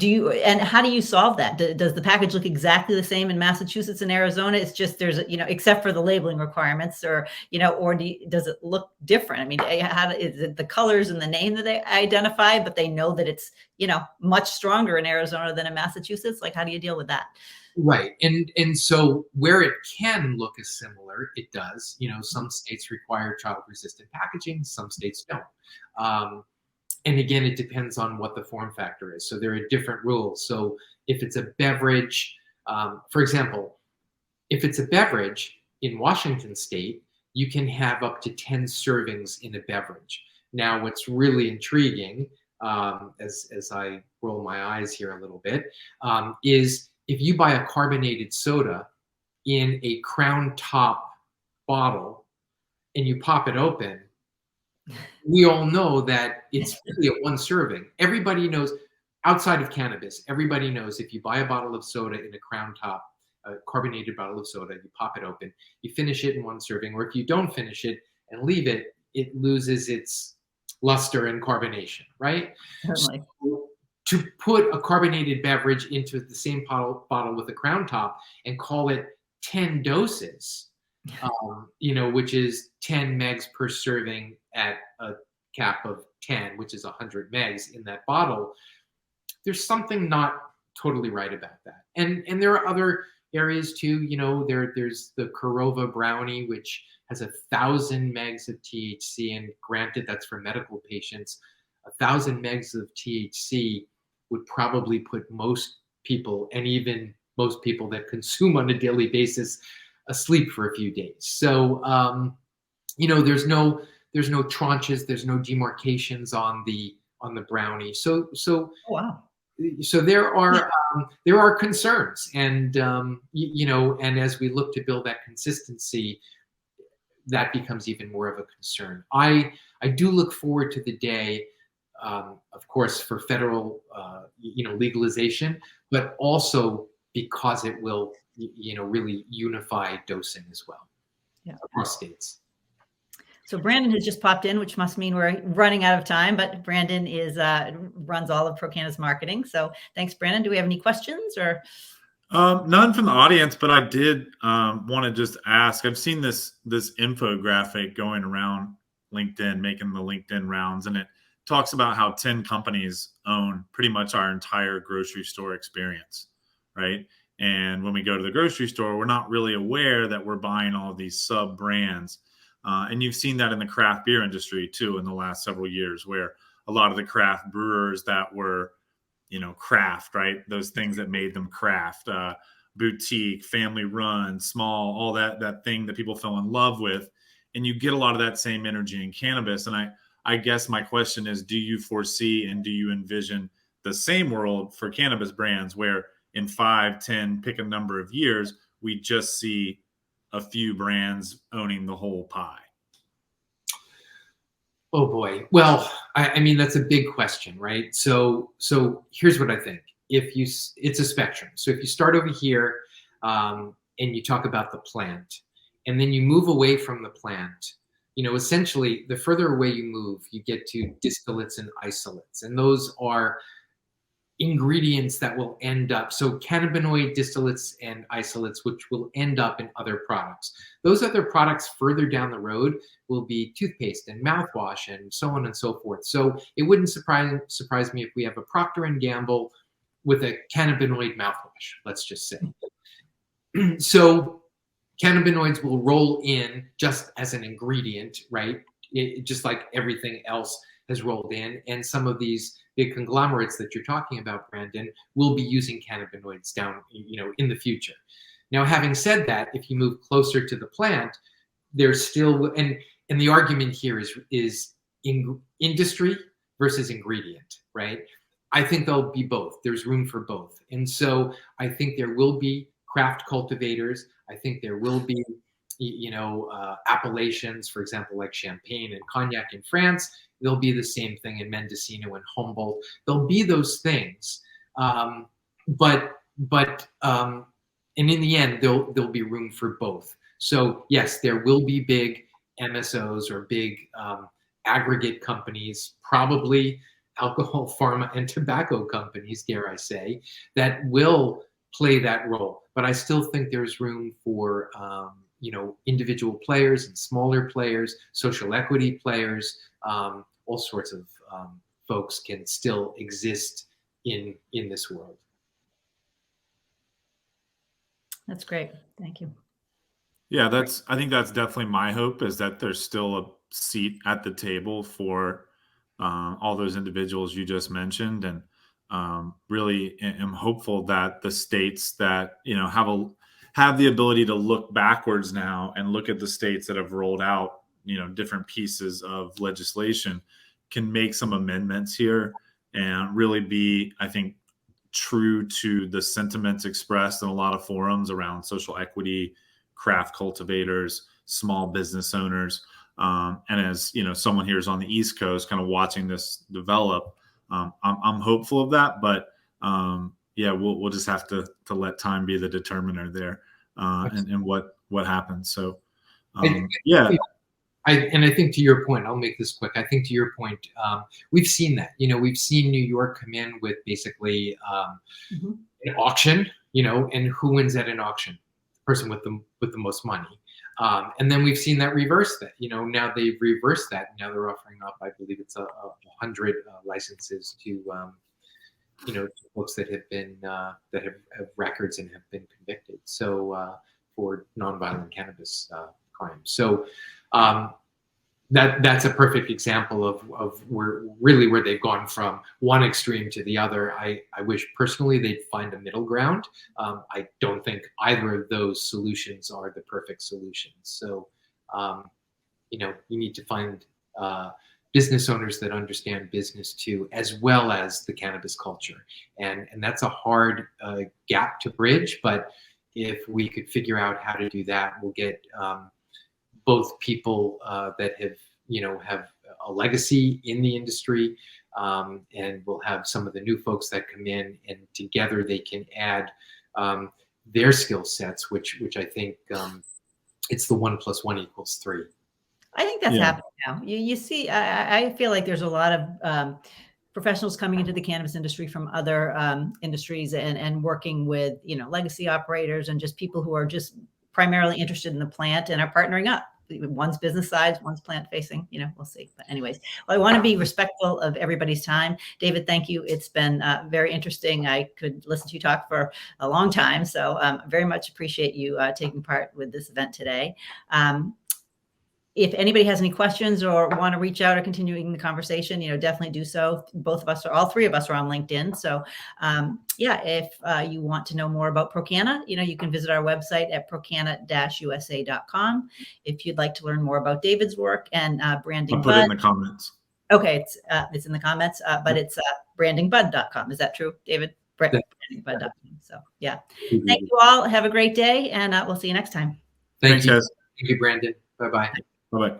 and how do you solve that? Does the package look exactly the same in Massachusetts and Arizona? It's just there's, except for the labeling requirements, or, or does it look different? I mean, is it the colors and the name that they identify, but they know that it's, much stronger in Arizona than in Massachusetts? Like, how do you deal with that? Right. And so where it can look as similar, it does. Some states require child-resistant packaging, some states don't. And again, it depends on what the form factor is. So there are different rules. So if it's a beverage, for example, if it's a beverage in Washington state, you can have up to 10 servings in a beverage. Now, what's really intriguing, as I roll my eyes here a little bit, is if you buy a carbonated soda in a crown top bottle and you pop it open, we all know that it's really a one serving. Everybody knows, outside of cannabis, everybody knows if you buy a bottle of soda in a crown top, a carbonated bottle of soda, you pop it open, you finish it in one serving, or if you don't finish it and leave it, it loses its luster and carbonation, right? Certainly. So, to put a carbonated beverage into the same bottle with a crown top and call it 10 doses, which is 10 megs per serving at a cap of 10, which is 100 megs in that bottle, there's something not totally right about that. And there are other areas too. There's the Kurova brownie, which has 1,000 megs of THC, and granted, that's for medical patients. 1,000 megs of THC would probably put most people, and even most people that consume on a daily basis, asleep for a few days. So, there's no tranches, there's no demarcations on the brownie. So oh, wow. So there are concerns, and and as we look to build that consistency, that becomes even more of a concern. I do look forward to the day, of course, for federal legalization, but also because it will really unify dosing as well across states. So Brandon has just popped in, which must mean we're running out of time, but Brandon runs all of ProCannabis marketing. So thanks, Brandon. Do we have any questions or? None from the audience, but I did want to just ask, I've seen this infographic going around LinkedIn, making the LinkedIn rounds, and it talks about how 10 companies own pretty much our entire grocery store experience, right? And when we go to the grocery store, we're not really aware that we're buying all of these sub brands. And you've seen that in the craft beer industry too in the last several years, where a lot of the craft brewers that were, craft, right? Those things that made them craft, boutique, family run, small, all that thing that people fell in love with. And you get a lot of that same energy in cannabis. And I guess my question is, do you foresee and do you envision the same world for cannabis brands where in 5, 10, pick a number of years, we just see a few brands owning the whole pie? Oh boy. Well, I mean, that's a big question, right? So here's what I think. It's a spectrum. So if you start over here and you talk about the plant, and then you move away from the plant, essentially the further away you move, you get to distillates and isolates. And those are ingredients that will end up, so cannabinoid distillates and isolates, which will end up in other products. Those other products further down the road will be toothpaste and mouthwash and so on and so forth. So it wouldn't surprise me if we have a Procter & Gamble with a cannabinoid mouthwash, let's just say. So cannabinoids will roll in just as an ingredient, right? Just like everything else has rolled in, and some of these big conglomerates that you're talking about, Brandon, will be using cannabinoids down, in the future. Now, having said that, if you move closer to the plant, there's still, and the argument here is industry versus ingredient, right? I think there'll be both. There's room for both, and so I think there will be craft cultivators. I think there will be appellations, for example, like Champagne and Cognac in France. There'll be the same thing in Mendocino and Humboldt. There'll be those things, but and in the end, there'll be room for both. So yes, there will be big MSOs or big aggregate companies, probably alcohol, pharma, and tobacco companies, dare I say, that will play that role. But I still think there's room for individual players and smaller players, social equity players, all sorts of folks can still exist in this world. That's great. Thank you. Yeah, I think that's definitely my hope, is that there's still a seat at the table for all those individuals you just mentioned, and really am hopeful that the states that have the ability to look backwards now and look at the states that have rolled out different pieces of legislation can make some amendments here and really be, I think, true to the sentiments expressed in a lot of forums around social equity, craft cultivators, small business owners. And as someone here is on the East Coast, kind of watching this develop, I'm hopeful of that. But yeah, we'll just have to let time be the determiner there, and what happens. So yeah. I think to your point, I'll make this quick. I think to your point, we've seen that. We've seen New York come in with basically an auction. And who wins at an auction? The person with the most money. And then we've seen that reverse. That now they've reversed that. Now they're offering up, I believe it's 100 licenses to to folks that have been that have records and have been convicted. So for nonviolent cannabis crimes. So. That's a perfect example of where they've gone from one extreme to the other. I wish personally they'd find a middle ground. I don't think either of those solutions are the perfect solutions. So, you need to find business owners that understand business too, as well as the cannabis culture, and that's a hard gap to bridge. But if we could figure out how to do that, we'll get both people that have a legacy in the industry, and we'll have some of the new folks that come in, and together they can add their skill sets, which I think it's the 1 + 1 = 3. I think that's happening now. You see, I feel like there's a lot of professionals coming into the cannabis industry from other industries and working with legacy operators and just people who are just primarily interested in the plant and are partnering up. One's business side, one's plant facing, we'll see. But anyways, I want to be respectful of everybody's time. David, thank you. It's been very interesting. I could listen to you talk for a long time. So very much appreciate you taking part with this event today. If anybody has any questions or want to reach out or continuing the conversation, definitely do so. Both of us, or all three of us, are on LinkedIn. So yeah, if you want to know more about ProCanna, you can visit our website at procanna-usa.com. If you'd like to learn more about David's work and branding, I'll put it in the comments. Okay, it's in the comments, but it's brandingbud.com. Is that true, David? Brandingbud.com. So yeah, thank you all. Have a great day, and we'll see you next time. Thanks, guys. Thank you, Brandon. Bye-bye. Bye-bye.